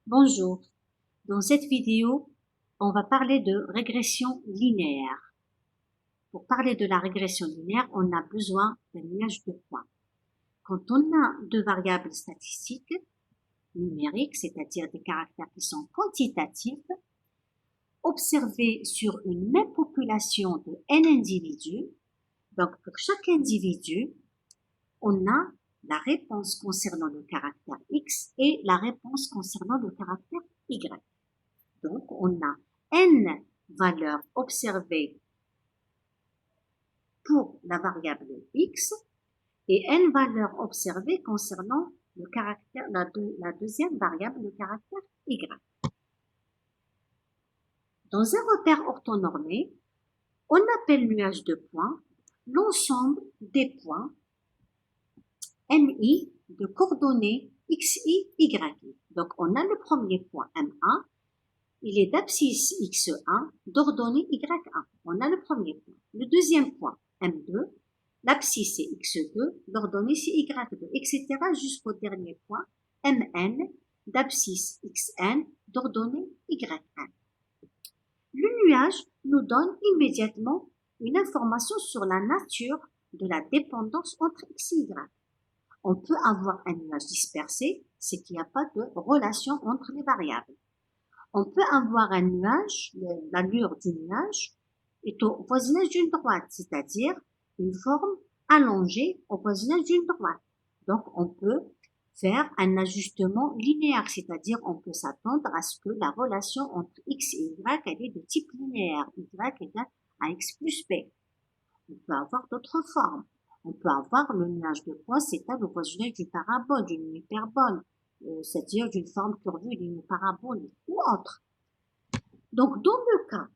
Bonjour, dans cette vidéo, on va parler de régression linéaire. Pour parler de la régression linéaire, on a besoin d'un nuage de points. Quand on a deux variables statistiques numériques, c'est-à-dire des caractères qui sont quantitatifs, observés sur une même population de n individus, donc pour chaque individu, on a la réponse concernant le caractère x et la réponse concernant le caractère y. Donc, on a n valeurs observées pour la variable x et n valeurs observées concernant le caractère, la deuxième variable, le caractère y. Dans un repère orthonormé, on appelle nuage de points l'ensemble des points mi de coordonnées xi, yi. Donc, on a le premier point M1, il est d'abscisse x1 d'ordonnée y1. On a le premier point. Le deuxième point, M2, l'abscisse c'est x2, l'ordonnée c'est y2, etc. jusqu'au dernier point, Mn, d'abscisse xn, d'ordonnée yn. Le nuage nous donne immédiatement une information sur la nature de la dépendance entre x et y. On peut avoir un nuage dispersé, c'est qu'il n'y a pas de relation entre les variables. On peut avoir un nuage, l'allure du nuage est au voisinage d'une droite, c'est-à-dire une forme allongée au voisinage d'une droite. Donc, on peut faire un ajustement linéaire, c'est-à-dire on peut s'attendre à ce que la relation entre x et y elle est de type linéaire, y égale à x plus b. On peut avoir d'autres formes. On peut avoir le nuage de points s'étale au voisinage d'une parabole, d'une hyperbole, c'est-à-dire d'une forme curvue d'une parabole ou autre. Donc, dans le cas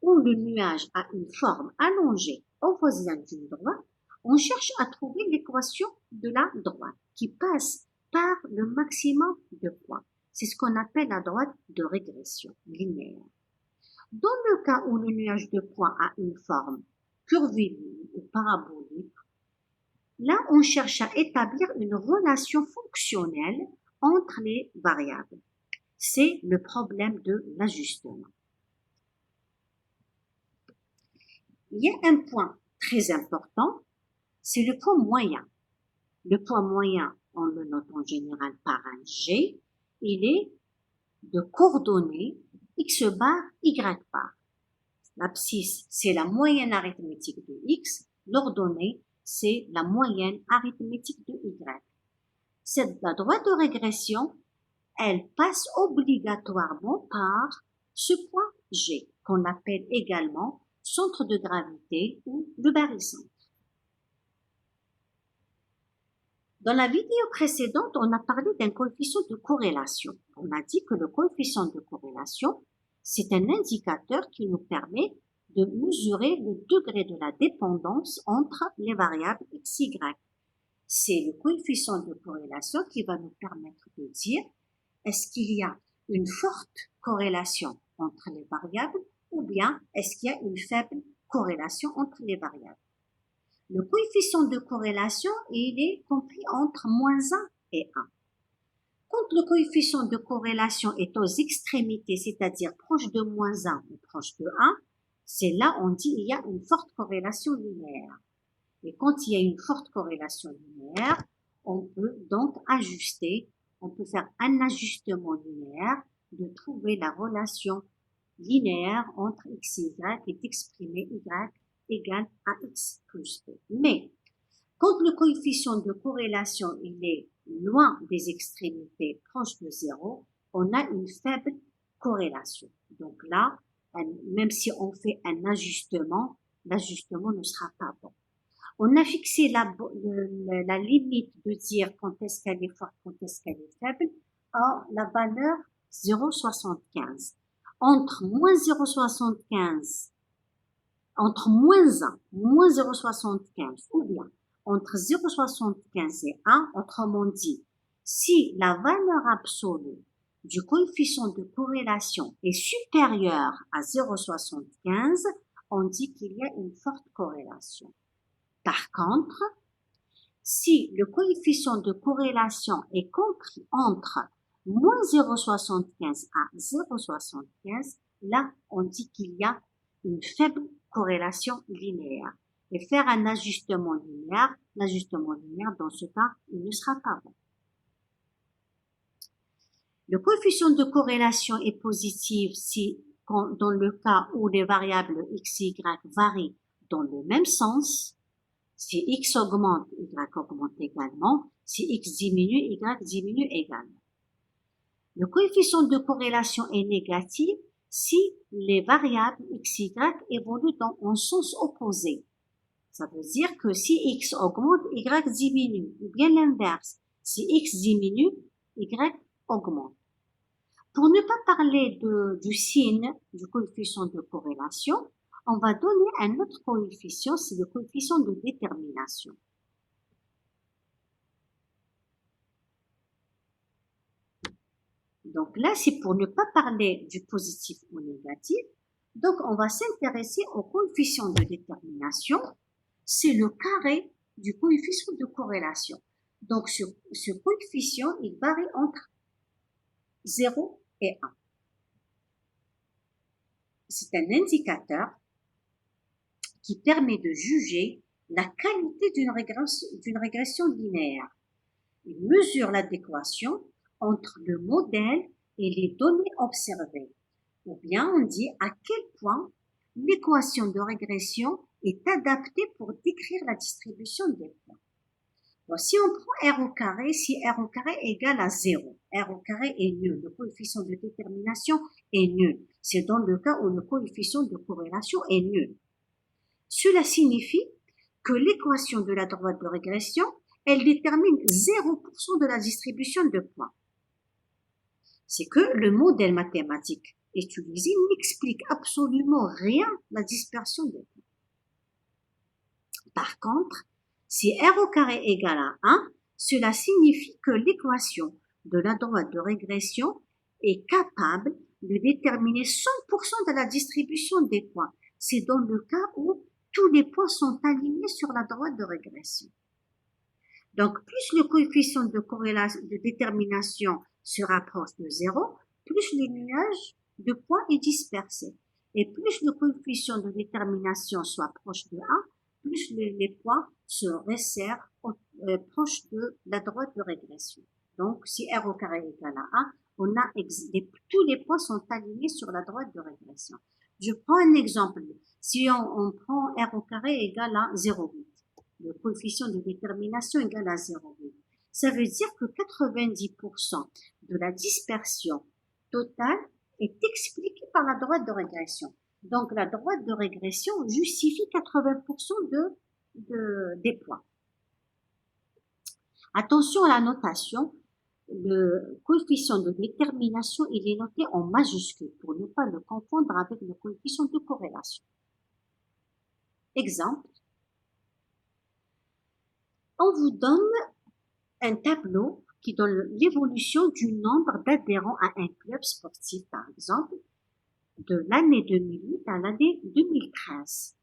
où le nuage a une forme allongée au voisinage d'une droite, on cherche à trouver l'équation de la droite qui passe par le maximum de points. C'est ce qu'on appelle la droite de régression linéaire. Dans le cas où le nuage de points a une forme curviligne ou parabolique, là, on cherche à établir une relation fonctionnelle entre les variables. C'est le problème de l'ajustement. Il y a un point très important, c'est le point moyen. Le point moyen, on le note en général par un G, il est de coordonnées x bar, y bar. L'abscisse, c'est la moyenne arithmétique de x, l'ordonnée, c'est la moyenne arithmétique de y. La droite de régression, elle passe obligatoirement par ce point G, qu'on appelle également centre de gravité ou le barycentre. Dans la vidéo précédente, on a parlé d'un coefficient de corrélation. On a dit que le coefficient de corrélation, c'est un indicateur qui nous permet de mesurer le degré de la dépendance entre les variables x, y. C'est le coefficient de corrélation qui va nous permettre de dire est-ce qu'il y a une forte corrélation entre les variables ou bien est-ce qu'il y a une faible corrélation entre les variables. Le coefficient de corrélation, il est compris entre -1 et 1. Quand le coefficient de corrélation est aux extrémités, c'est-à-dire proche de -1 ou proche de 1, c'est là on dit il y a une forte corrélation linéaire. Et quand il y a une forte corrélation linéaire, on peut donc ajuster, on peut faire un ajustement linéaire de trouver la relation linéaire entre x et y qui est exprimée y égale à x plus b. Mais quand le coefficient de corrélation il est loin des extrémités proches de 0, on a une faible corrélation. Donc là, même si on fait un ajustement, l'ajustement ne sera pas bon. On a fixé la limite de dire quand est-ce qu'elle est forte, quand est-ce qu'elle est faible, à la valeur 0,75. Entre moins 0,75, entre -1, moins 0,75, ou bien entre 0,75 et 1, autrement dit, si la valeur absolue du coefficient de corrélation est supérieure à 0,75, on dit qu'il y a une forte corrélation. Par contre, si le coefficient de corrélation est compris entre Moins 0,75 à 0,75, là, on dit qu'il y a une faible corrélation linéaire. Et faire un ajustement linéaire, l'ajustement linéaire, dans ce cas, il ne sera pas bon. Le coefficient de corrélation est positif si, dans le cas où les variables x et y varient dans le même sens. Si x augmente, y augmente également. Si x diminue, y diminue également. Le coefficient de corrélation est négatif si les variables x et y évoluent en sens opposé. Ça veut dire que si x augmente, y diminue, ou bien l'inverse. Si x diminue, y augmente. Pour ne pas parler du signe, du coefficient de corrélation, on va donner un autre coefficient, c'est le coefficient de détermination. Donc là, c'est pour ne pas parler du positif ou négatif. Donc, on va s'intéresser au coefficient de détermination. C'est le carré du coefficient de corrélation. Donc, ce coefficient, il varie entre 0 et 1. C'est un indicateur qui permet de juger la qualité d'une régression linéaire. Il mesure l'adéquation entre le modèle et les données observées. Ou bien on dit à quel point l'équation de régression est adaptée pour décrire la distribution des points. Bon, si on prend r au carré, si r au carré est égal à 0, r au carré est nul, le coefficient de détermination est nul. C'est dans le cas où le coefficient de corrélation est nul. Cela signifie que l'équation de la droite de régression, elle détermine 0% de la distribution de points. C'est que le modèle mathématique utilisé n'explique absolument rien la dispersion des points. Par contre, si r au carré égale à 1, cela signifie que l'équation de la droite de régression est capable de déterminer 100% de la distribution des points. C'est dans le cas où tous les points sont alignés sur la droite de régression. Donc, plus le coefficient de détermination se rapproche de 0, plus le nuage de points est dispersé. Et plus le coefficient de détermination soit proche de 1, plus les points se resserrent proche de la droite de régression. Donc, si r au carré égale à 1, tous les points sont alignés sur la droite de régression. Je prends un exemple. Si on prend r au carré égale à 0,8, le coefficient de détermination égale à 0,8. Ça veut dire que 90% de la dispersion totale est expliquée par la droite de régression. Donc, la droite de régression justifie 80% des points. Attention à la notation. Le coefficient de détermination, il est noté en majuscule pour ne pas le confondre avec le coefficient de corrélation. Exemple. On vous donne un tableau qui donne l'évolution du nombre d'adhérents à un club sportif, par exemple, de l'année 2008 à l'année 2013.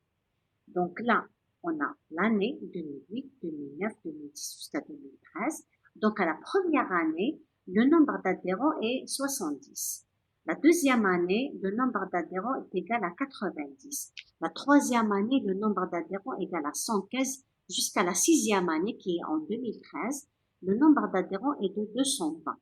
Donc là, on a l'année 2008, 2009, 2010 jusqu'à 2013. Donc à la première année, le nombre d'adhérents est 70. La deuxième année, le nombre d'adhérents est égal à 90. La troisième année, le nombre d'adhérents est égal à 115. Jusqu'à la sixième année, qui est en 2013, le nombre d'adhérents est de 220.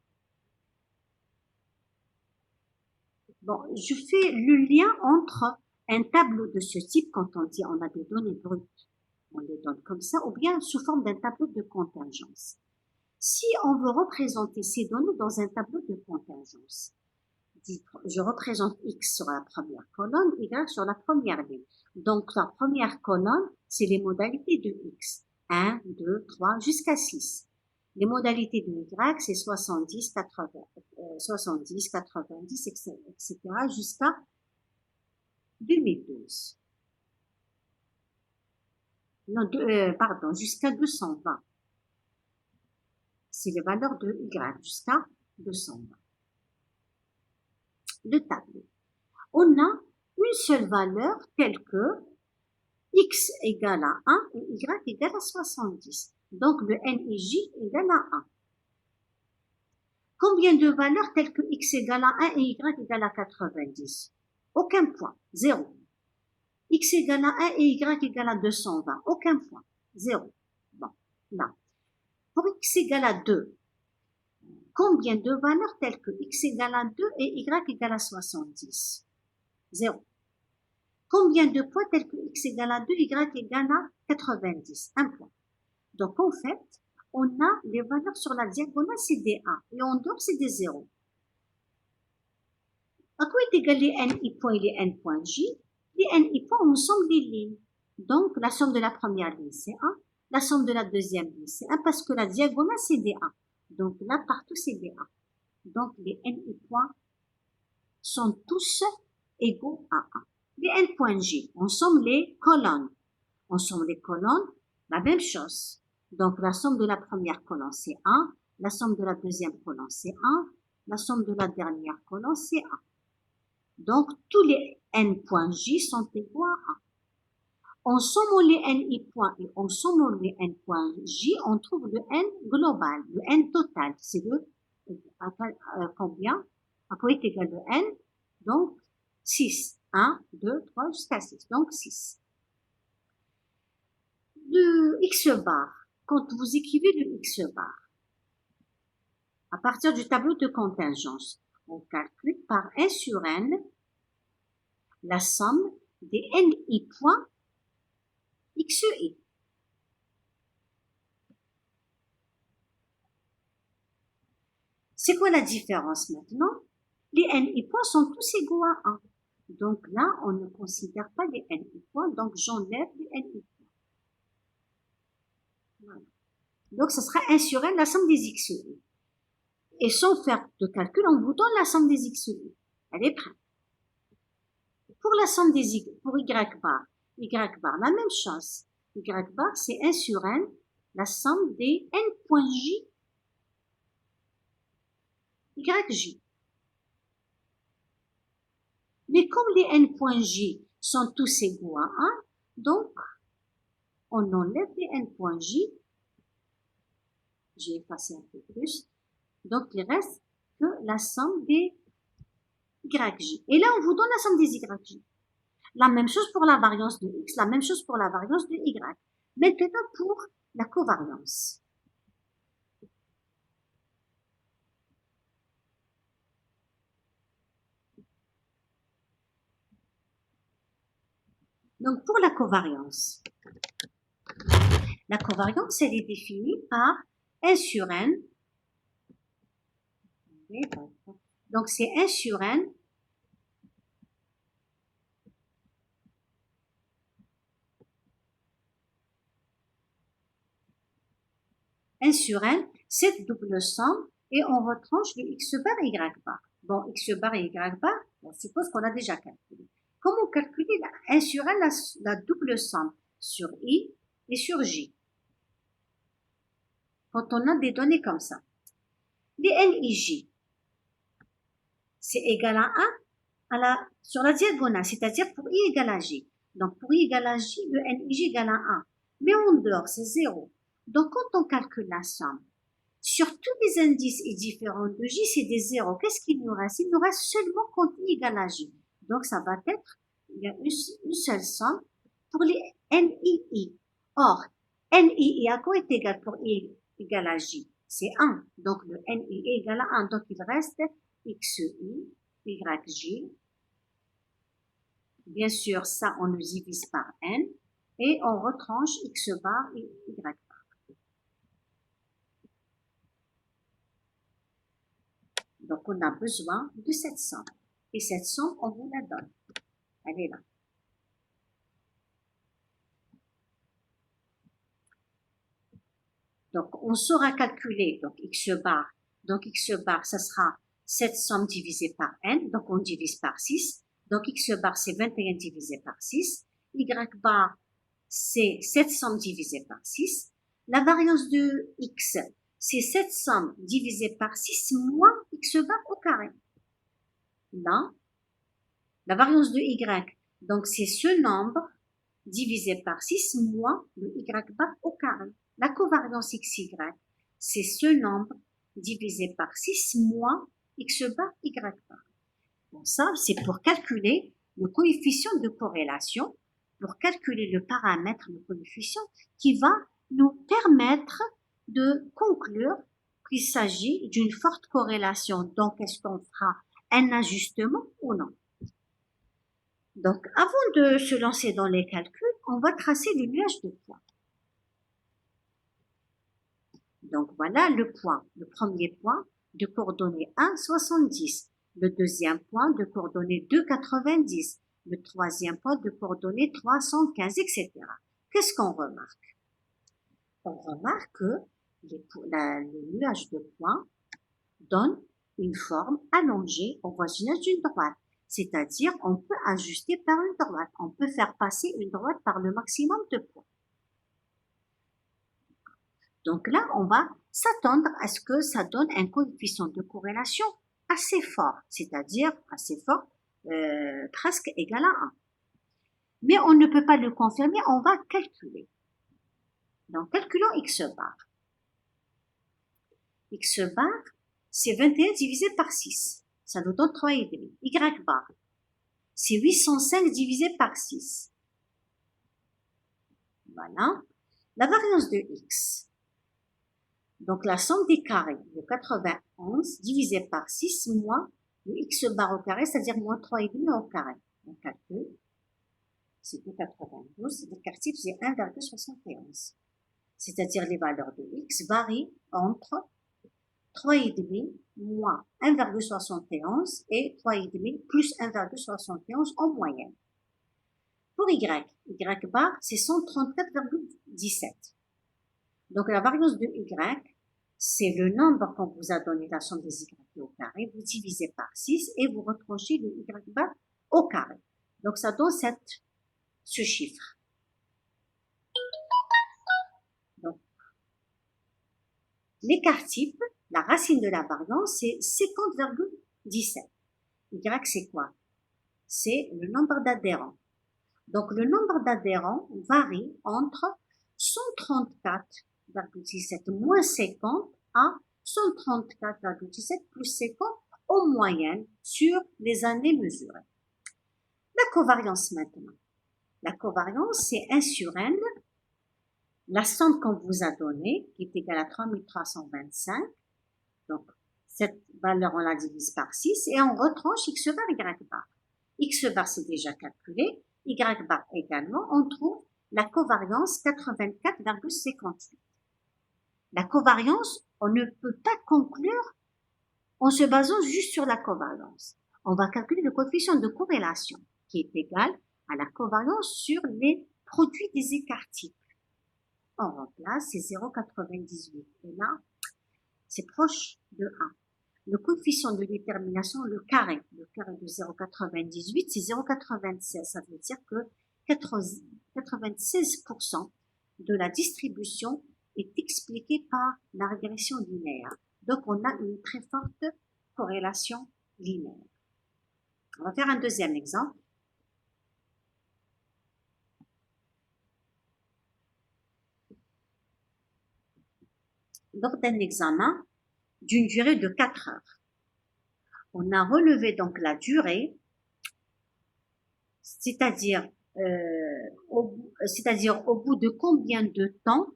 Bon, je fais le lien entre un tableau de ce type, quand on dit on a des données brutes, on les donne comme ça, ou bien sous forme d'un tableau de contingence. Si on veut représenter ces données dans un tableau de contingence, je représente X sur la première colonne, Y sur la première ligne. Donc, la première colonne, c'est les modalités de X. 1, 2, 3, jusqu'à 6. Les modalités de Y, c'est 70, 80, 70, 90, etc. jusqu'à 2012. Non, jusqu'à 220. C'est les valeurs de Y jusqu'à 220. Le tableau. On a une seule valeur telle que X égale à 1 et Y égale à 70. Donc, le N et J égale à 1. Combien de valeurs telles que x égale à 1 et y égale à 90? Aucun point, 0. X égale à 1 et y égale à 220, aucun point, 0. Bon, là. Pour x égale à 2, combien de valeurs telles que x égale à 2 et y égale à 70? 0. Combien de points tels que x égale à 2, y égale à 90? Un point. Donc, en fait, on a les valeurs sur la diagonale, c'est des 1. Et en dehors, c'est des 0. À quoi est égal les n i points et les n points j? Les n i points, on somme des lignes. Donc, la somme de la première ligne, c'est 1. La somme de la deuxième ligne, c'est 1 parce que la diagonale, c'est des 1. Donc, là, partout, c'est des 1. Donc, les n i points sont tous égaux à 1. Les n points j, on somme les colonnes. On somme les colonnes, la même chose. Donc, la somme de la première colonne, c'est 1. La somme de la deuxième colonne, c'est 1. La somme de la dernière colonne, c'est 1. Donc, tous les n points j sont égaux à 1. En sommant les n i points et en sommant les n points j, on trouve le n global, le n total. C'est le combien? À quoi est égal le n? Donc, 6. 1, 2, 3, jusqu'à 6. Donc, 6. Le x bar, quand vous écrivez le x bar, à partir du tableau de contingence, on calcule par 1 sur n la somme des ni points xi. C'est quoi la différence maintenant? Les ni points sont tous égaux à 1. Donc là, on ne considère pas les ni points, donc j'enlève les ni points. Voilà. Donc ce sera 1 sur n la somme des xi. Et sans faire de calcul, on vous donne la somme des xi. Elle est prête. Pour la somme des pour y bar, la même chose. Y bar, c'est 1 sur n, la somme des n points j, yj. Mais comme les n points j sont tous égaux à 1, donc, on enlève les n points j. J'ai effacé un peu plus. Donc, il reste que la somme des yj. Et là, on vous donne la somme des yj. La même chose pour la variance de x, la même chose pour la variance de y. Maintenant, pour la covariance. Donc, pour la covariance, elle est définie par 1 sur n. Donc, c'est 1 sur n sur n, cette double somme, et on retranche le x bar et y bar. Bon, x bar et y bar, on suppose qu'on a déjà calculé. Comment calculer 1 sur n, la double somme sur i et sur j? Quand on a des données comme ça. Les nij, c'est égal à 1 sur la diagonale, c'est-à-dire pour i égale à j. Donc, pour i égale à j, le nij égale à 1. Mais en dehors, c'est 0. Donc, quand on calcule la somme, sur tous les indices et différents de j, c'est des 0. Qu'est-ce qu'il nous reste? Il nous reste seulement quand i égale à j. Donc, ça va être, il y a une seule somme pour les nii. Or, nii à quoi est égal pour i égale à j? C'est 1. Donc, le nii est égal à 1. Donc, il reste xi, yj. Bien sûr, ça, on le divise par n. Et on retranche x bar et y bar. Donc, on a besoin de cette somme. Et cette somme, on vous la donne. Elle est là. Donc, on saura calculer donc x bar. Donc, x bar, ça sera cette somme divisée par n. Donc, on divise par 6. Donc, x bar, c'est 21 divisé par 6. Y bar, c'est cette somme divisée par 6. La variance de x, c'est cette somme divisée par 6 moins x bar au carré. Là, la variance de y, donc c'est ce nombre divisé par 6 moins le y bar au carré. La covariance xy, c'est ce nombre divisé par 6 moins x bar, y bar. Bon, ça, c'est pour calculer le coefficient de corrélation, pour calculer le paramètre, le coefficient, qui va nous permettre de conclure qu'il s'agit d'une forte corrélation. Donc, est-ce qu'on fera un ajustement ou non? Donc, avant de se lancer dans les calculs, on va tracer le nuage de points. Donc, voilà le point. Le premier point de coordonnées 1, 70. Le deuxième point de coordonnées 2, 90. Le troisième point de coordonnées 315, etc. Qu'est-ce qu'on remarque? On remarque que le nuage de points donne une forme allongée au voisinage d'une droite. C'est-à-dire, on peut ajuster par une droite. On peut faire passer une droite par le maximum de points. Donc là, on va s'attendre à ce que ça donne un coefficient de corrélation assez fort, c'est-à-dire assez fort, presque égal à 1. Mais on ne peut pas le confirmer, on va calculer. Donc, calculons x bar. X bar, c'est 21 divisé par 6. Ça nous donne 3,5. Y bar, c'est 805 divisé par 6. Voilà. La variance de x. Donc, la somme des carrés de 91 divisé par 6 moins le x bar au carré, c'est-à-dire moins 3,5 au carré. On calcule. C'est 2,92. L'écart type, c'est 1,71. C'est-à-dire les valeurs de x varient entre 3,5 moins 1,71 et 3,5 plus 1,71 en moyenne. Pour y bar, c'est 134,17. Donc, la variance de y, c'est le nombre qu'on vous a donné, la somme des y au carré, vous divisez par 6 et vous retranchez le y bar au carré. Donc, ça donne ce chiffre. Donc, l'écart type, la racine de la variance, c'est 50,17. Y, c'est quoi? C'est le nombre d'adhérents. Donc, le nombre d'adhérents varie entre 134,17 moins 50 à 134,17 plus 50 en moyenne sur les années mesurées. La covariance maintenant. La covariance, c'est 1 sur n, la somme qu'on vous a donnée, qui est égale à 3325. Donc, cette valeur, on la divise par 6 et on retranche x bar, y bar. X bar, c'est déjà calculé. Y bar également, on trouve la covariance 84,58. La covariance, on ne peut pas conclure en se basant juste sur la covariance. On va calculer le coefficient de corrélation qui est égal à la covariance sur les produits des écarts types. On remplace, c'est 0,98. Et là, c'est proche de 1. Le coefficient de détermination, le carré de 0,98, c'est 0,96. Ça veut dire que 96% de la distribution est expliquée par la régression linéaire. Donc, on a une très forte corrélation linéaire. On va faire un deuxième exemple. Lors d'un examen d'une durée de 4 heures, on a relevé donc la durée, c'est-à-dire au bout de combien de temps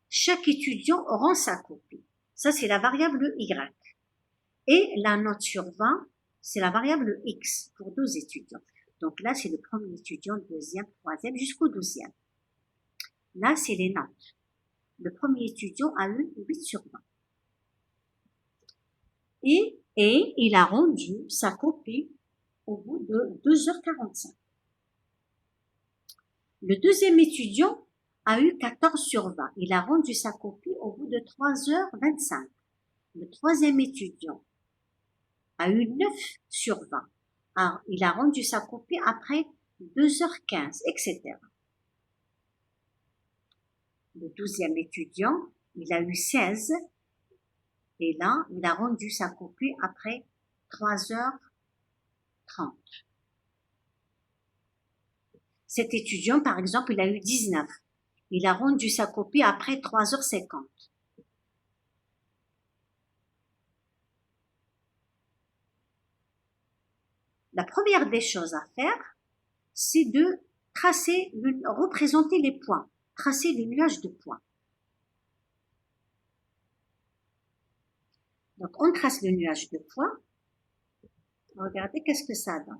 chaque étudiant rend sa copie. Ça, c'est la variable y. Et la note sur 20, c'est la variable x pour 12 étudiants. Donc là, c'est le premier étudiant, le deuxième, troisième, jusqu'au 12e. Là, c'est les notes. Le premier étudiant a eu 8 sur 20. Et il a rendu sa copie au bout de 2h45. Le deuxième étudiant a eu 14 sur 20. Il a rendu sa copie au bout de 3h25. Le troisième étudiant a eu 9 sur 20. Alors, il a rendu sa copie après 2h15, etc. Le 12e étudiant, il a eu 16. Et là, il a rendu sa copie après 3h30. Cet étudiant, par exemple, il a eu 19. Il a rendu sa copie après 3h50. La première des choses à faire, c'est de représenter les points, tracer le nuage de points. Donc, on trace le nuage de points. Regardez qu'est-ce que ça donne.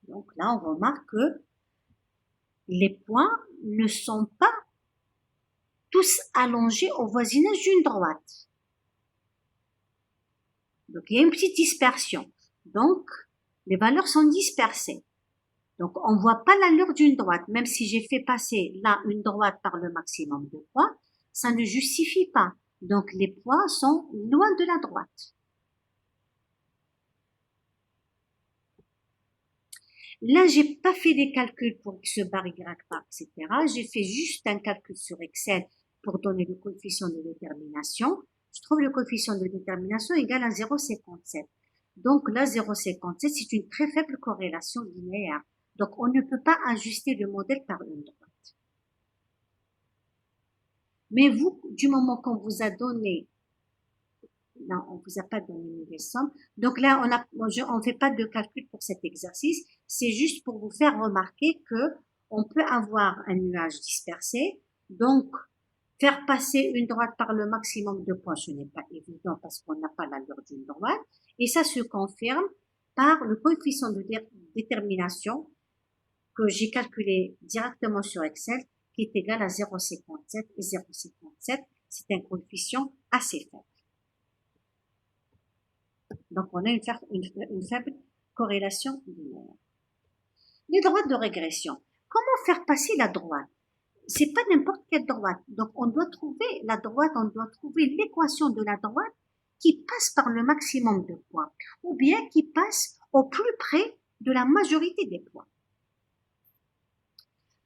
Donc là, on remarque que les points ne sont pas tous allongés au voisinage d'une droite. Donc, il y a une petite dispersion. Donc, les valeurs sont dispersées. Donc, on ne voit pas l'allure d'une droite. Même si j'ai fait passer là une droite par le maximum de points, ça ne justifie pas. Donc, les points sont loin de la droite. Là, j'ai pas fait des calculs pour x bar, y bar, etc. J'ai fait juste un calcul sur Excel pour donner le coefficient de détermination. Je trouve le coefficient de détermination égal à 0,57. Donc là, 0,57, c'est une très faible corrélation linéaire. Donc, on ne peut pas ajuster le modèle par une droite. Mais vous, du moment qu'on vous a donné, non, on vous a pas donné les sommes. Donc là, on fait pas de calcul pour cet exercice. C'est juste pour vous faire remarquer que on peut avoir un nuage dispersé. Donc, faire passer une droite par le maximum de points, ce n'est pas évident parce qu'on n'a pas l'allure d'une droite. Et ça se confirme par le coefficient de détermination que j'ai calculé directement sur Excel, qui est égal à 0,57. Et 0,57, c'est un coefficient assez faible. Donc, on a une faible corrélation linéaire. Les droites de régression. Comment faire passer la droite? C'est pas n'importe quelle droite. Donc, on doit trouver la droite, on doit trouver l'équation de la droite qui passe par le maximum de points, ou bien qui passe au plus près de la majorité des points.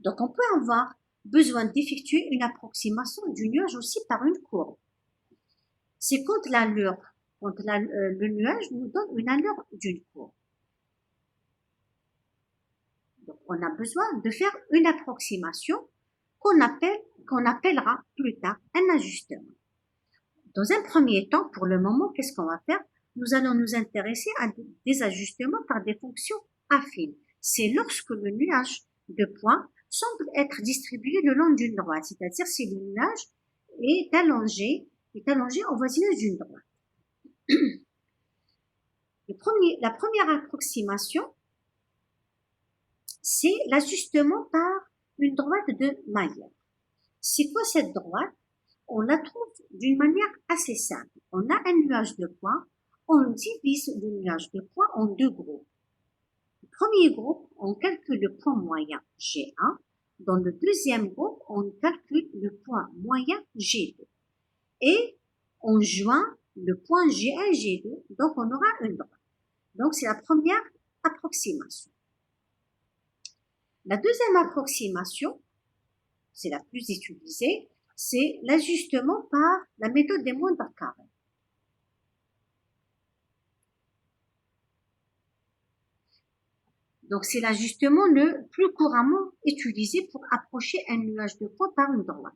Donc, on peut avoir besoin d'effectuer une approximation du nuage aussi par une courbe. C'est quand l'allure, le nuage nous donne une allure d'une courbe. Donc, on a besoin de faire une approximation qu'on appellera plus tard un ajustement. Dans un premier temps, pour le moment, qu'est-ce qu'on va faire? Nous allons nous intéresser à des ajustements par des fonctions affines. C'est lorsque le nuage de points semble être distribué le long d'une droite, c'est-à-dire si le nuage est allongé au voisinage d'une droite. La première approximation, c'est l'ajustement par une droite de Mayer. C'est quoi cette droite? On la trouve d'une manière assez simple. On a un nuage de points, on divise le nuage de points en deux groupes. Le premier groupe, on calcule le point moyen G1. Dans le deuxième groupe, on calcule le point moyen G2. Et on joint le point G1 G2, donc on aura une droite. Donc c'est la première approximation. La deuxième approximation, c'est la plus utilisée, c'est l'ajustement par la méthode des moindres carrés. Donc, c'est l'ajustement le plus couramment utilisé pour approcher un nuage de points par une droite.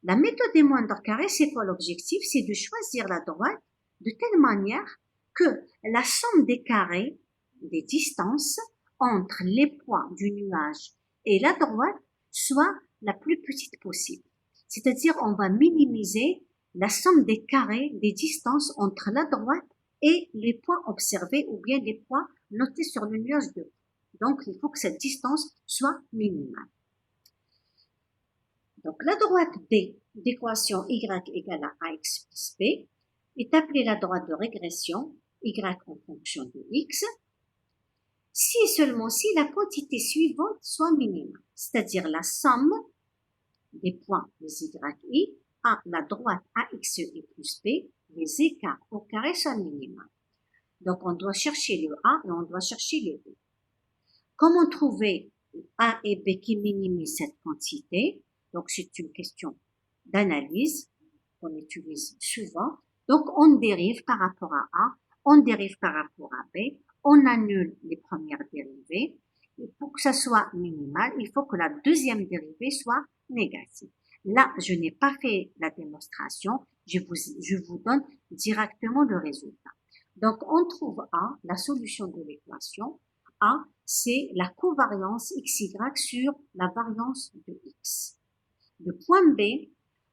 La méthode des moindres carrés, c'est quoi l'objectif? C'est de choisir la droite de telle manière que la somme des carrés, des distances entre les points du nuage et la droite soit la plus petite possible. C'est-à-dire, on va minimiser la somme des carrés des distances entre la droite et les points observés ou bien les points notés sur le nuage de points. Donc, il faut que cette distance soit minimale. Donc, la droite B d'équation y égale à ax plus b est appelée la droite de régression y en fonction de x, si et seulement si la quantité suivante soit minimale, c'est-à-dire la somme des points des yi à la droite axe et plus b, les écarts au carré sont minimales. Donc, on doit chercher le a et on doit chercher le b. Comment trouver a et b qui minimisent cette quantité? Donc, c'est une question d'analyse qu'on utilise souvent. Donc, on dérive par rapport à A, on dérive par rapport à B, on annule les premières dérivées. Et pour que ça soit minimal, il faut que la deuxième dérivée soit négative. Là, je n'ai pas fait la démonstration, je vous donne directement le résultat. Donc, on trouve A, la solution de l'équation. A, c'est la covariance XY sur la variance de X. Le point B,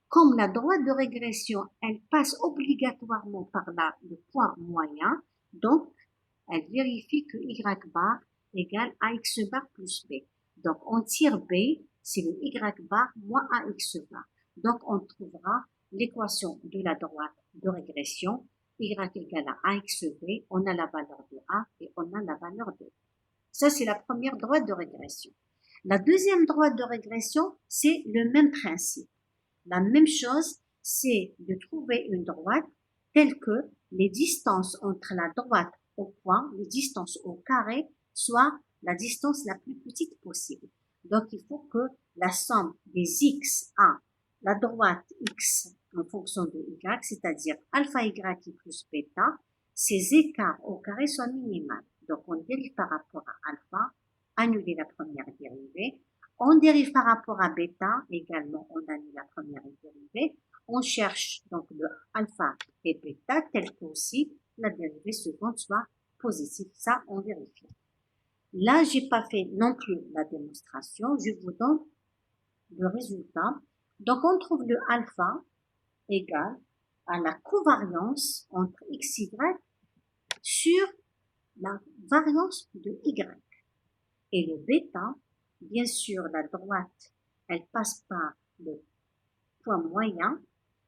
comme la droite de régression, elle passe obligatoirement par là, le point moyen, donc elle vérifie que Y bar égale AX bar plus B. Donc, on tire B, c'est le Y bar moins AX bar. Donc, on trouvera l'équation de la droite de régression, Y égale à AXB, on a la valeur de A et on a la valeur de B. Ça, c'est la première droite de régression. La deuxième droite de régression, c'est le même principe. La même chose, c'est de trouver une droite telle que les distances entre la droite au point, les distances au carré, soient la distance la plus petite possible. Donc, il faut que la somme des x à la droite x en fonction de y, c'est-à-dire alpha y plus bêta, ces écarts au carré soient minimales. Donc, on dérive par rapport à alpha, annuler la première dérivée. On dérive par rapport à bêta, également, on annule la première dérivée. On cherche donc le alpha et bêta, tel que aussi la dérivée seconde soit positive. Ça, on vérifie. Là, j'ai pas fait non plus la démonstration. Je vous donne le résultat. Donc, on trouve le alpha égal à la covariance entre x, y sur la variance de y. Et le bêta, bien sûr, la droite, elle passe par le point moyen.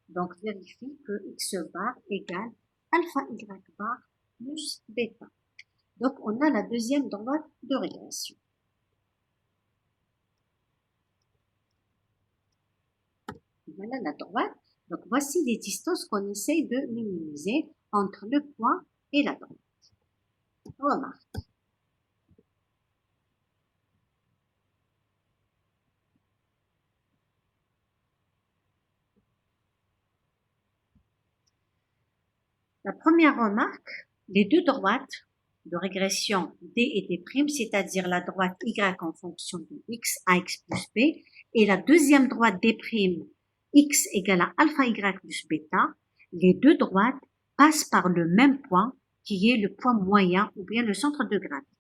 Donc, vérifie que x bar égale alpha y bar plus bêta. Donc, on a la deuxième droite de régression. Voilà la droite. Donc, voici les distances qu'on essaye de minimiser entre le point et la droite. Remarque. La première remarque, les deux droites de régression D et D', c'est-à-dire la droite Y en fonction de X, AX plus B, et la deuxième droite D', X égale à alpha Y plus bêta, les deux droites passent par le même point qui est le point moyen ou bien le centre de gravité.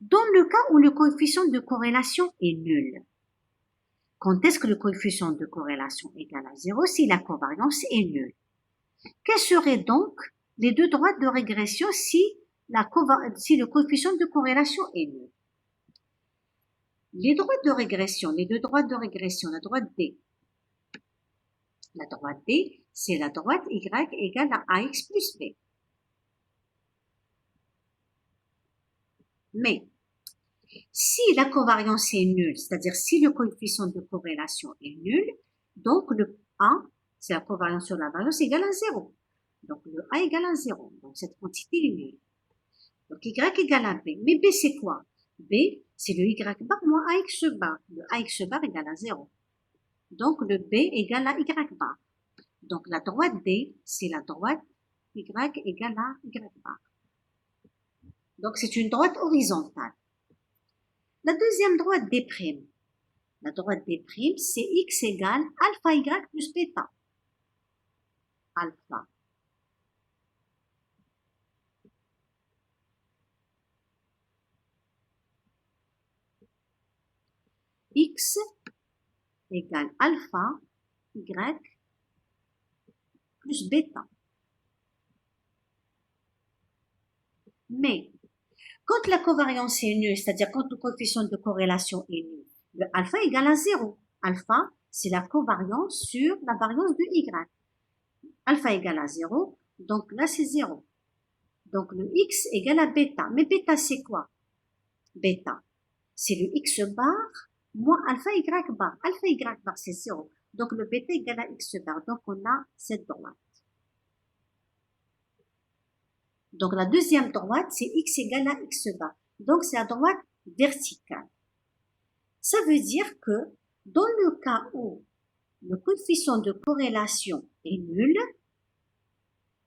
Dans le cas où le coefficient de corrélation est nul, quand est-ce que le coefficient de corrélation égale à 0? Si la covariance est nulle. Quelles seraient donc les deux droites de régression si le coefficient de corrélation est nul? Les droites de régression, les deux droites de régression, la droite D. La droite D, c'est la droite Y égale à AX plus B. Mais, si la covariance est nulle, c'est-à-dire si le coefficient de corrélation est nul, donc le A, c'est la covariance sur la variance égale à 0. Donc le A égale à 0. Donc cette quantité est nulle. Donc Y égale à B. Mais B c'est quoi? B, c'est le Y bar moins AX bar. Le AX bar égale à 0. Donc le B égale à Y bar. Donc la droite D, c'est la droite Y égale à Y bar. Donc c'est une droite horizontale. La deuxième droite D'. La droite D', c'est X égale alpha Y plus bêta. Alpha. X égale alpha Y plus bêta. Mais, quand la covariance est nulle, c'est-à-dire quand le coefficient de corrélation est nul, le alpha égale à 0. Alpha, c'est la covariance sur la variance de Y. Alpha égale à 0, donc là c'est 0. Donc le X égale à bêta. Mais bêta c'est quoi? Bêta, c'est le X bar moins alpha Y bar. Alpha Y bar c'est 0. Donc le bêta égale à X bar. Donc on a cette droite. Donc la deuxième droite, c'est X égale à X bar. Donc c'est la droite verticale. Ça veut dire que dans le cas où le coefficient de corrélation est nul,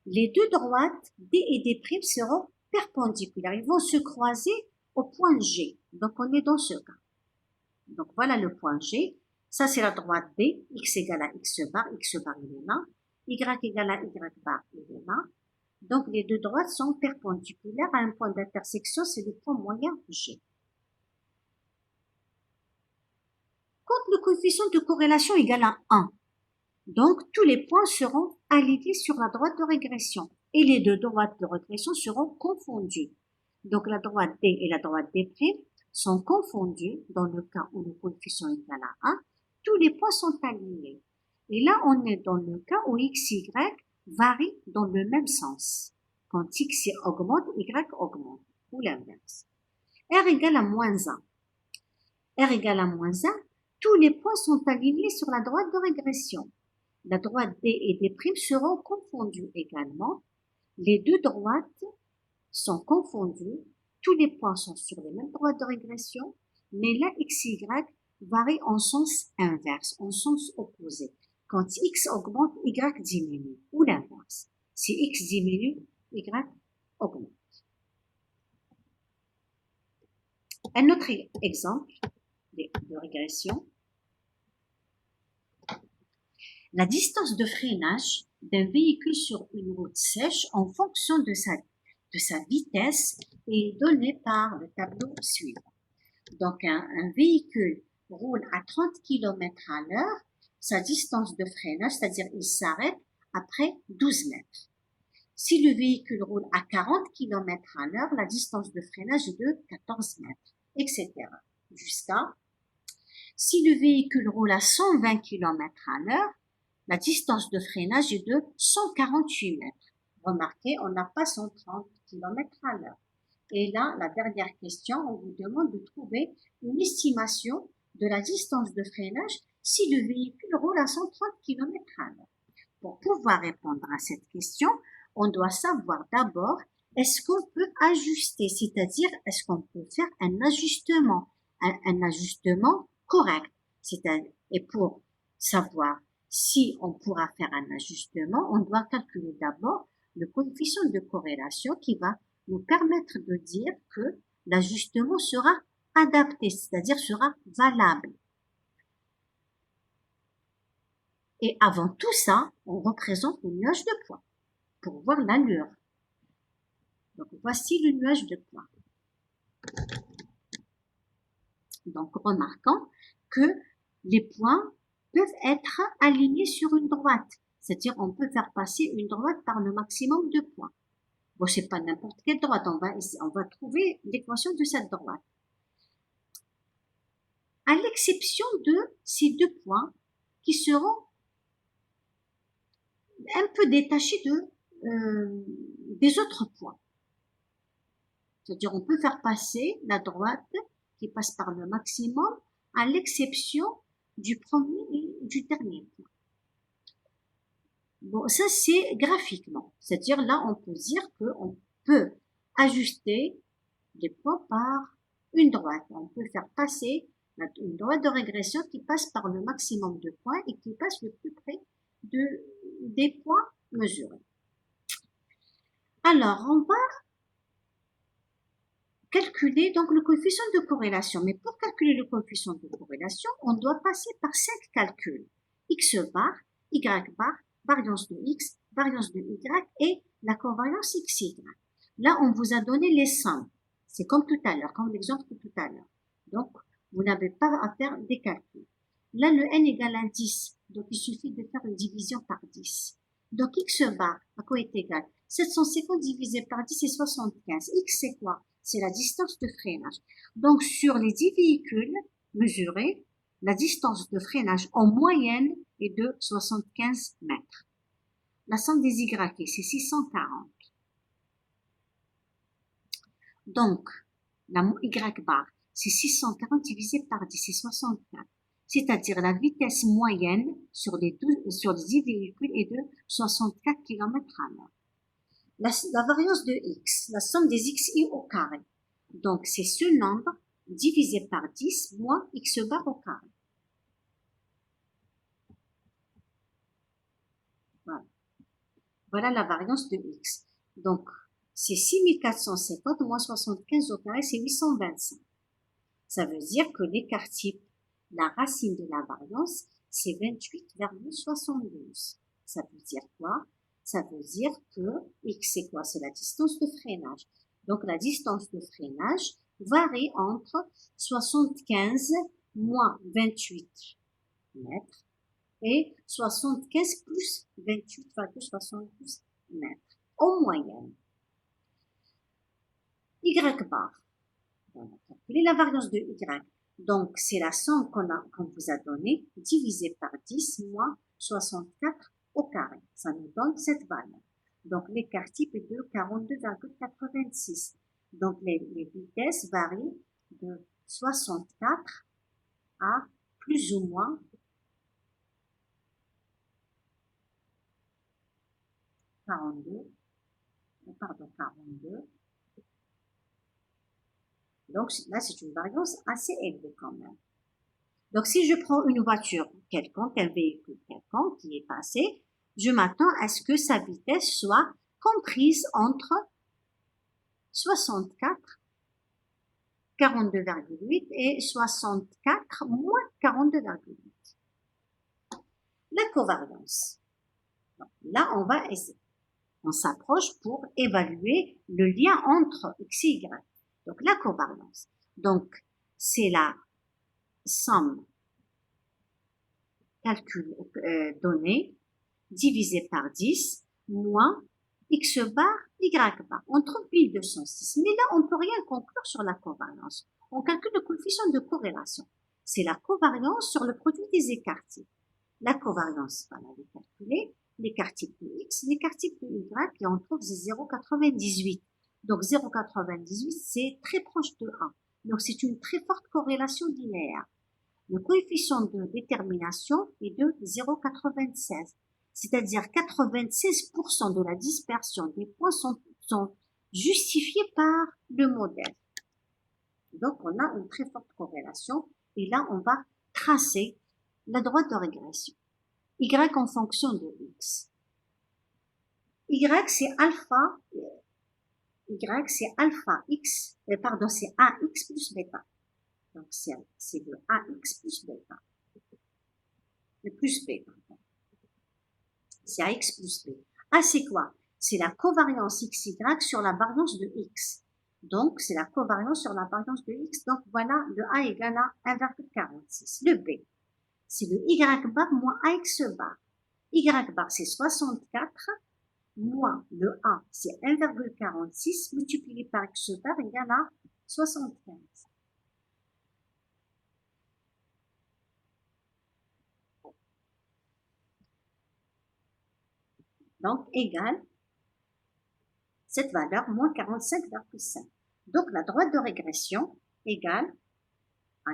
les deux droites D et D' seront perpendiculaires. Ils vont se croiser au point G. Donc on est dans ce cas. Donc voilà le point G. Ça c'est la droite D, X égale à X bar il est là. Y égale à Y bar, il est là. Donc, les deux droites sont perpendiculaires à un point d'intersection, c'est le point moyen G. Quand le coefficient de corrélation égale à 1, donc tous les points seront alignés sur la droite de régression et les deux droites de régression seront confondues. Donc, la droite D et la droite D' sont confondues dans le cas où le coefficient est égal à 1. Tous les points sont alignés. Et là, on est dans le cas où x, y varient dans le même sens. Quand x augmente, y augmente, ou l'inverse. R égale à moins 1. R égale à moins 1, tous les points sont alignés sur la droite de régression. La droite D et D' seront confondues également. Les deux droites sont confondues. Tous les points sont sur les mêmes droites de régression, mais là, x, y varie en sens inverse, en sens opposé. Quand x augmente, y diminue, ou l'inverse. Si x diminue, y augmente. Un autre exemple de régression. La distance de freinage d'un véhicule sur une route sèche en fonction de sa vitesse est donnée par le tableau suivant. Donc, un véhicule roule à 30 km à l'heure, sa distance de freinage, c'est-à-dire il s'arrête après 12 mètres. Si le véhicule roule à 40 km à l'heure, la distance de freinage est de 14 mètres, etc. Jusqu'à, si le véhicule roule à 120 km à l'heure, la distance de freinage est de 148 mètres. Remarquez, on n'a pas 130 km à l'heure. Et là, la dernière question, on vous demande de trouver une estimation de la distance de freinage si le véhicule roule à 130 km à l'heure. Pour pouvoir répondre à cette question, on doit savoir d'abord est-ce qu'on peut ajuster, c'est-à-dire est-ce qu'on peut faire un ajustement correct. Et pour savoir si on pourra faire un ajustement, on doit calculer d'abord le coefficient de corrélation qui va nous permettre de dire que l'ajustement sera adapté, c'est-à-dire sera valable. Et avant tout ça, on représente le nuage de points pour voir l'allure. Donc, voici le nuage de points. Donc, remarquons que les points peuvent être alignés sur une droite. C'est-à-dire, on peut faire passer une droite par le maximum de points. Bon, c'est pas n'importe quelle droite. On va trouver l'équation de cette droite. À l'exception de ces deux points qui seront un peu détachés des autres points. C'est-à-dire, on peut faire passer la droite qui passe par le maximum à l'exception du premier et du dernier point. Bon, ça c'est graphiquement. C'est-à-dire, là, on peut dire qu'on peut ajuster les points par une droite. On peut faire passer une droite de régression qui passe par le maximum de points et qui passe le plus près des points mesurés. Alors, on va calculer donc le coefficient de corrélation. Mais pour calculer le coefficient de corrélation, on doit passer par 5 calculs. X bar, Y bar, variance de X, variance de Y et la covariance XY. Là, on vous a donné les sommes. C'est comme tout à l'heure, comme l'exemple de tout à l'heure. Donc, vous n'avez pas à faire des calculs. Là, le n égale à 10. Donc, il suffit de faire une division par 10. Donc, X bar, à quoi est égal? 750 divisé par 10, c'est 75. X, c'est quoi? C'est la distance de freinage. Donc, sur les 10 véhicules mesurés, la distance de freinage en moyenne est de 75 mètres. La somme des Y, c'est 640. Donc, la Y bar, c'est 640 divisé par 10, c'est 64. C'est-à-dire la vitesse moyenne sur les 10 véhicules est de 64 km à l'heure. La variance de X, la somme des XI au carré. Donc, c'est ce nombre divisé par 10 moins X bar au carré. Voilà. Voilà la variance de X. Donc, c'est 6450 moins 75 au carré, c'est 825. Ça veut dire que l'écart type, la racine de la variance, c'est 28,72. Ça veut dire quoi? Ça veut dire que x c'est quoi? C'est la distance de freinage. Donc la distance de freinage varie entre 75 moins 28 mètres et 75 plus 28,72 mètres en moyenne. Y bar, on a calculé la variance de Y. Donc, c'est la somme qu'on vous a donnée divisée par 10 moins 64 au carré. Ça nous donne cette valeur. Donc, l'écart type est de 42,86. Donc, les vitesses varient de 64 à plus ou moins 42. Donc là, c'est une variance assez élevée quand même. Donc, si je prends une voiture quelconque, un véhicule quelconque qui est passé, je m'attends à ce que sa vitesse soit comprise entre 64, 42,8 et 64 moins 42,8. La covariance. Donc, là, on s'approche pour évaluer le lien entre x et y. Donc, la covariance. Donc, c'est la somme donnée divisée par 10 moins x bar, y bar. On trouve 1206. Mais là, on ne peut rien conclure sur la covariance. On calcule le coefficient de corrélation. C'est la covariance sur le produit des écarts types. La covariance, on avait calculé l'écart type de x, l'écart type de y, et on trouve 0,98. Donc 0,98, c'est très proche de 1. Donc c'est une très forte corrélation linéaire. Le coefficient de détermination est de 0,96. C'est-à-dire 96% de la dispersion des points sont justifiés par le modèle. Donc on a une très forte corrélation et là on va tracer la droite de régression. Y en fonction de x. Y c'est alpha x, c'est ax plus bêta. Donc c'est de ax plus bêta. Le plus b. C'est ax plus b. A c'est quoi? C'est la covariance xy sur la variance de x. Donc c'est la covariance sur la variance de x. Donc voilà, le a égale à 1,46. Le b, c'est le y bar moins ax bar. Y bar c'est 64 moins le a c'est 1,46 multiplié par x bar égale à 75. Donc égale cette valeur moins 45,5. Donc la droite de régression égale à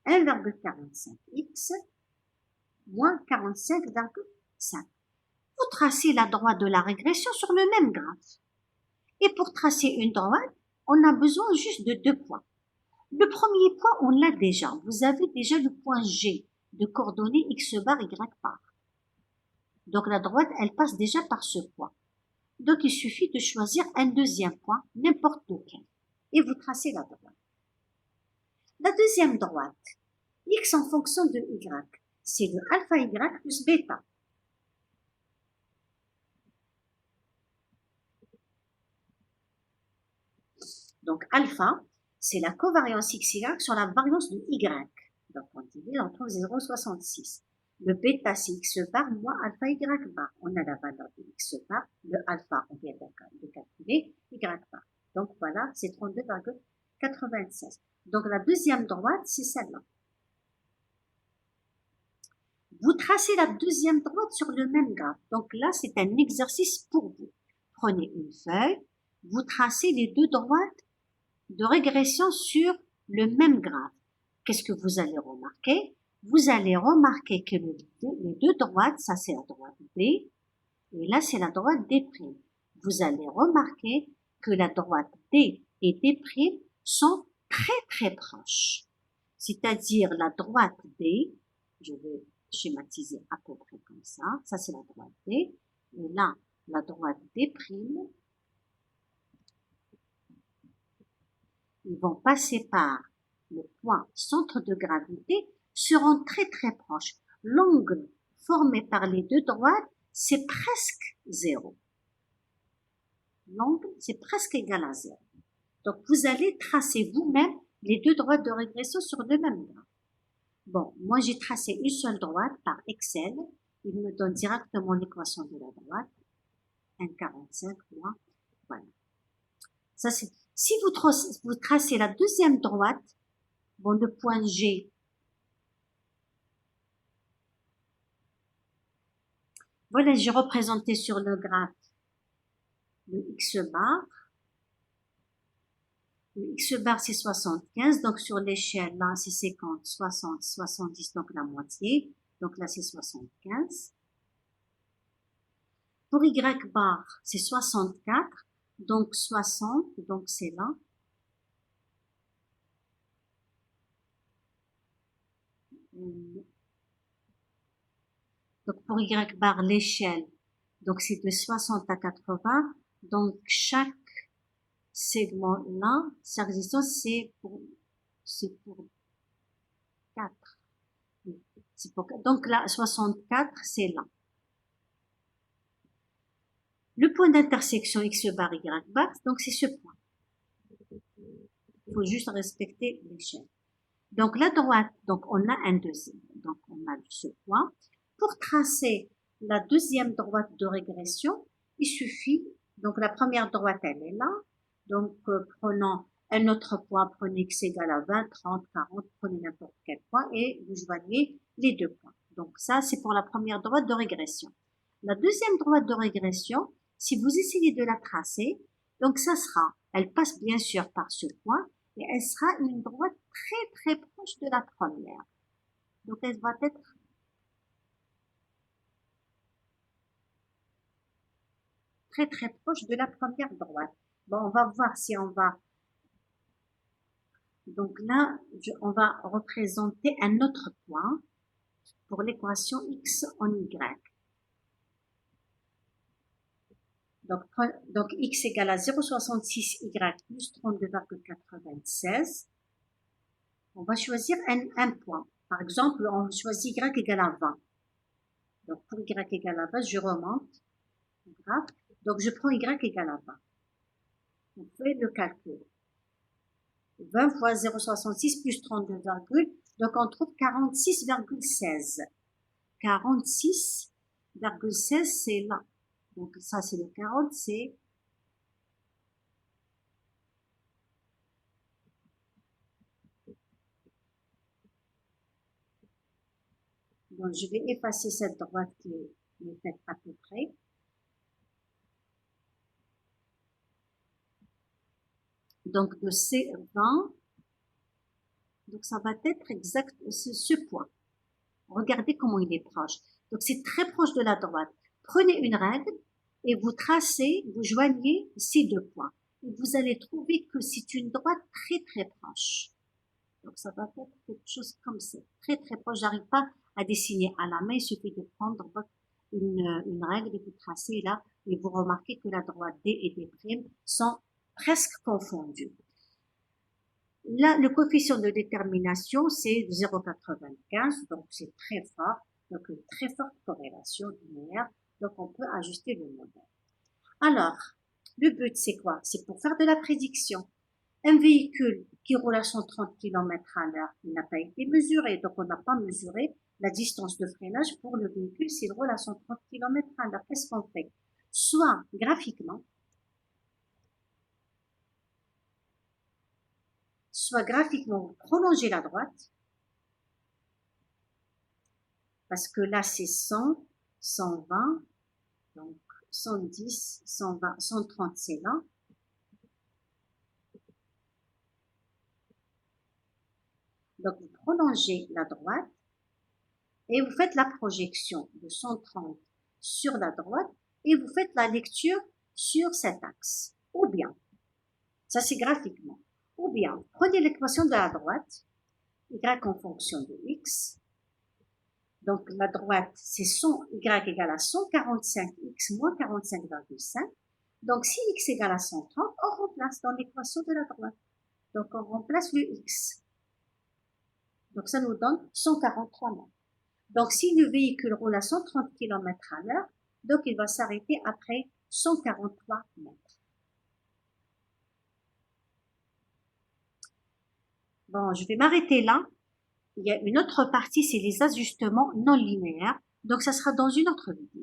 1,45x moins 45,5. Vous tracez la droite de la régression sur le même graphe. Et pour tracer une droite, on a besoin juste de 2 points. Le premier point, on l'a déjà. Vous avez déjà le point G de coordonnées x bar, y bar. Donc la droite, elle passe déjà par ce point. Donc il suffit de choisir un deuxième point, n'importe lequel. Et vous tracez la droite. La deuxième droite, x en fonction de y, c'est le alpha y plus bêta. Donc alpha, c'est la covariance xy sur la variance de y. Donc on divise, on trouve 0,66. Le bêta, c'est x bar moins alpha y bar. On a la valeur de x bar. Le alpha, on vient de calculer, y bar. Donc voilà, c'est 32,96. Donc la deuxième droite, c'est celle-là. Vous tracez la deuxième droite sur le même graphe. Donc là, c'est un exercice pour vous. Prenez une feuille, vous tracez les deux droites de régression sur le même graphe. Qu'est-ce que vous allez remarquer? Vous allez remarquer que les deux droites, ça c'est la droite B, et là c'est la droite D'. Vous allez remarquer que la droite D et D' sont très très proches. C'est-à-dire la droite D, je vais schématiser à peu près comme ça c'est la droite D, et là la droite D', ils vont passer par le point centre de gravité, seront très très proches. L'angle formé par les deux droites c'est presque 0. L'angle, c'est presque égal à 0. Donc, vous allez tracer vous-même les deux droites de régression sur le même graphe. Bon, moi, j'ai tracé une seule droite par Excel. Il me donne directement l'équation de la droite. 1,45 moins. Voilà. Ça, c'est, si vous tracez la deuxième droite, bon, le point G, voilà, j'ai représenté sur le graphe le X bar. Le X bar, c'est 75. Donc, sur l'échelle, là, c'est 50, 60, 70, donc la moitié. Donc là, c'est 75. Pour Y bar, c'est 64. Donc 60, donc c'est là. Donc pour Y bar, l'échelle, donc c'est de 60 à 80. Donc chaque segment là, sa résistance c'est pour 4. Donc là, 64, c'est là. Le point d'intersection X bar, Y bar, donc c'est ce point. Il faut juste respecter l'échelle. Donc la droite, donc on a un deuxième. Donc on a ce point. Pour tracer la deuxième droite de régression, il suffit, donc la première droite elle est là. Donc prenons un autre point, prenez x égale à 20, 30, 40, prenez n'importe quel point et vous joignez les deux points. Donc ça c'est pour la première droite de régression. La deuxième droite de régression, si vous essayez de la tracer, donc ça sera, elle passe bien sûr par ce point, et elle sera une droite très proche de la première. Donc elle va être très proche de la première droite. Bon, on va voir si on va. Donc là, on va représenter un autre point pour l'équation x en y. Donc x égale à 0,66 y plus 32,96. On va choisir un point. Par exemple, on choisit y égale à 20. Donc pour y égale à 20, je remonte le graphe. Donc je prends y égale à 20. On fait le calcul. 20 fois 0,66 plus 32, donc on trouve 46,16. 46,16, c'est là. Donc ça c'est le 40, c'est donc je vais effacer cette droite qui est faite à peu près. Donc de C20, donc ça va être exact ce point. Regardez comment il est proche. Donc c'est très proche de la droite. Prenez une règle et vous tracez, vous joignez ces deux points. Et vous allez trouver que c'est une droite très proche. Donc ça va être quelque chose comme ça, très proche. J'arrive pas à dessiner à la main, il suffit de prendre une règle et vous tracez là, et vous remarquez que la droite D et D' sont presque confondues. Là, le coefficient de détermination, c'est 0,95, donc c'est très fort, donc une très forte corrélation linéaire, donc on peut ajuster le modèle. Alors, le but c'est quoi? C'est pour faire de la prédiction. Un véhicule qui roule à 130 km à l'heure, il n'a pas été mesuré, donc on n'a pas mesuré la distance de freinage pour le véhicule s'il roule à 130 km à l'heure. Qu'est-ce qu'on fait? Soit graphiquement, vous prolongez la droite, parce que là c'est 100, 120, donc 110, 120, 130 c'est là. Donc vous prolongez la droite et vous faites la projection de 130 sur la droite et vous faites la lecture sur cet axe. Ou bien, ça c'est graphiquement, ou bien prenez l'équation de la droite, y en fonction de x. Donc la droite c'est y égale à 145x moins 45,5. Donc si x égale à 130, on remplace dans l'équation de la droite. Donc on remplace le x. Donc ça nous donne 143 mètres. Donc si le véhicule roule à 130 km à l'heure, Donc, il va s'arrêter après 143 mètres. Bon, je vais m'arrêter là. Il y a une autre partie, c'est les ajustements non linéaires. Donc, ça sera dans une autre vidéo.